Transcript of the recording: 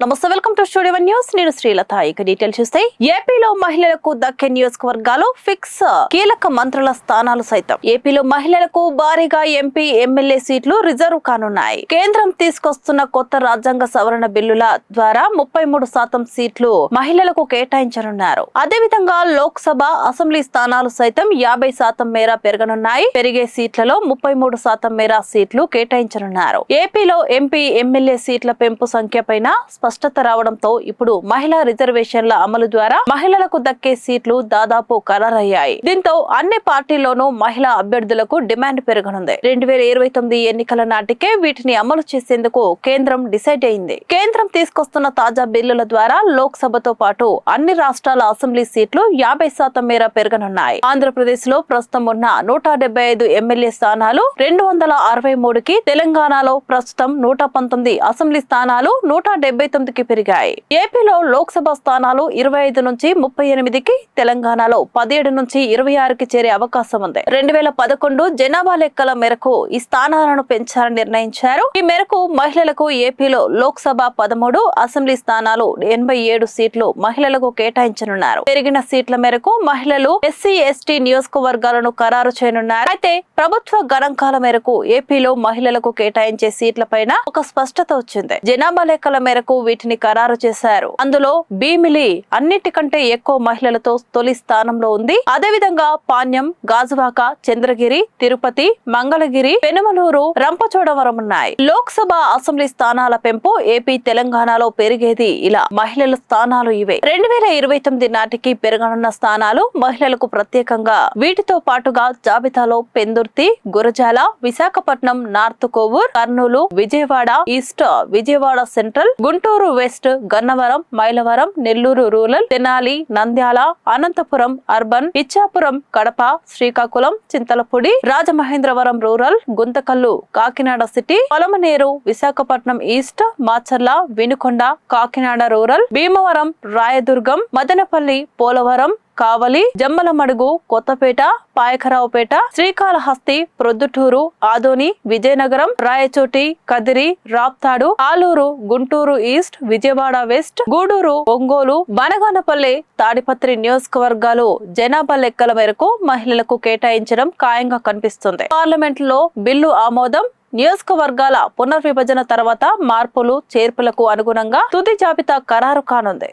నమస్తే, welcome to studio one news. నేను శ్రీలత. ఇక డీటెయిల్ చూస్తే ఏపీలో మహిళలకు దక్కే నియోజకవర్గాలు ఫిక్స్. కీలక మంత్రుల స్థానాలు సైతం. ఏపీలో మహిళలకు భారీగా ఎంపీ ఎమ్మెల్యే సీట్లు రిజర్వ్ కానున్నాయి. కేంద్రం తీసుకొస్తున్న కొత్త రాజ్యాంగ సవరణ బిల్లుల ద్వారా 33% సీట్లు మహిళలకు కేటాయించనున్నారు. అదేవిధంగా లోక్సభ అసెంబ్లీ స్థానాలు సైతం 50% మేర పెరగనున్నాయి. పెరిగే సీట్లలో 33% మేర సీట్లు కేటాయించనున్నారు. ఏపీలో ఎంపీ ఎమ్మెల్యే సీట్ల పెంపు సంఖ్య పైన స్పష్టత రావడంతో ఇప్పుడు మహిళా రిజర్వేషన్ల అమలు ద్వారా మహిళలకు దక్కే సీట్లు దాదాపు ఖరారయ్యాయి. దీంతో అన్ని పార్టీల్లోనూ మహిళా అభ్యర్థులకు డిమాండ్ పెరగనుంది. 2029 ఎన్నికల నాటికే వీటిని అమలు చేసేందుకు కేంద్రం డిసైడ్ అయింది. కేంద్రం తీసుకొస్తున్న తాజా బిల్లుల ద్వారా లోక్సభతో పాటు అన్ని రాష్ట్రాల అసెంబ్లీ సీట్లు 50% మేర పెరగనున్నాయి. ఆంధ్రప్రదేశ్ లో ప్రస్తుతం ఉన్న 175 ఎమ్మెల్యే స్థానాలు 263కి, తెలంగాణలో ప్రస్తుతం 119 అసెంబ్లీ స్థానాలు 179కి పెరిగాయి. ఏపీలో లోక్సభ స్థానాలు 25 నుంచి 38కి, తెలంగాణలో 17 నుంచి 26కి చేరే అవకాశం ఉంది. 2011 జనాభా లెక్కల మేరకు ఈ స్థానాలను పెంచాలని నిర్ణయించారు. ఈ మేరకు మహిళలకు ఏపీలో లోక్సభ 13, అసెంబ్లీ స్థానాలు 87 సీట్లు మహిళలకు కేటాయించనున్నారు. పెరిగిన సీట్ల మేరకు మహిళలు ఎస్సీ, ఎస్టీ నియోజకవర్గాలను ఖరారు చేయనున్నారు. అయితే ప్రభుత్వ గణాంకాల మేరకు ఏపీలో మహిళలకు కేటాయించే సీట్ల పైన ఒక స్పష్టత వచ్చింది. జనాభా లెక్కల మేరకు వీటిని ఖరారు చేశారు. అందులో భీమిలి అన్నిటికంటే ఎక్కువ మహిళలతో తొలి స్థానంలో ఉంది. అదేవిధంగా పాణ్యం, గాజువాక, చంద్రగిరి, తిరుపతి, మంగళగిరి, పెనుమలూరు, రంపచోడవరం ఉన్నాయి. లోక్సభ అసెంబ్లీ స్థానాల పెంపు ఏపీ, తెలంగాణలో పెరిగేది ఇలా. మహిళల స్థానాలు ఇవే. 2029 నాటికి పెరగనున్న స్థానాలు మహిళలకు ప్రత్యేకంగా. వీటితో పాటుగా జాబితాలో Pendurthi, Gurajala, Visakhapatnam north Kovur, Kurnool, Vijayawada east, Vijayawada central, Guntur west, Gannavaram, Mylavaram, Nellore rural, Tenali, Nandyal, Anantapur urban, Ichchapuram, Kadapa, Srikakulam, Chintalapudi, Rajamahendravaram rural, Guntakal, Kakinada city, Palamaneru, Visakhapatnam east, Macherla, Vinukonda, Kakinada rural, Bhimavaram, Rayadurgam, Madanapalle, Polavaram, Kavali, Jammalamadugu, Kothapeta, Payakaraopeta, Srikalahasti, Proddatur, Adoni, Vizianagaram, Rayachoti, Kadiri, Raptadu, Aluru, Guntur east, Vijayawada west, Gudur, Ongole, Banaganapalle, Tadipatri నియోజకవర్గాలు జనాభా లెక్కల మేరకు మహిళలకు కేటాయించడం ఖాయంగా కనిపిస్తుంది. పార్లమెంట్ లో బిల్లు ఆమోదం. నియోజకవర్గాల పునర్విభజన తర్వాత మార్పులు, చేర్పులకు అనుగుణంగా తుది జాబితా ఖరారు కానుంది.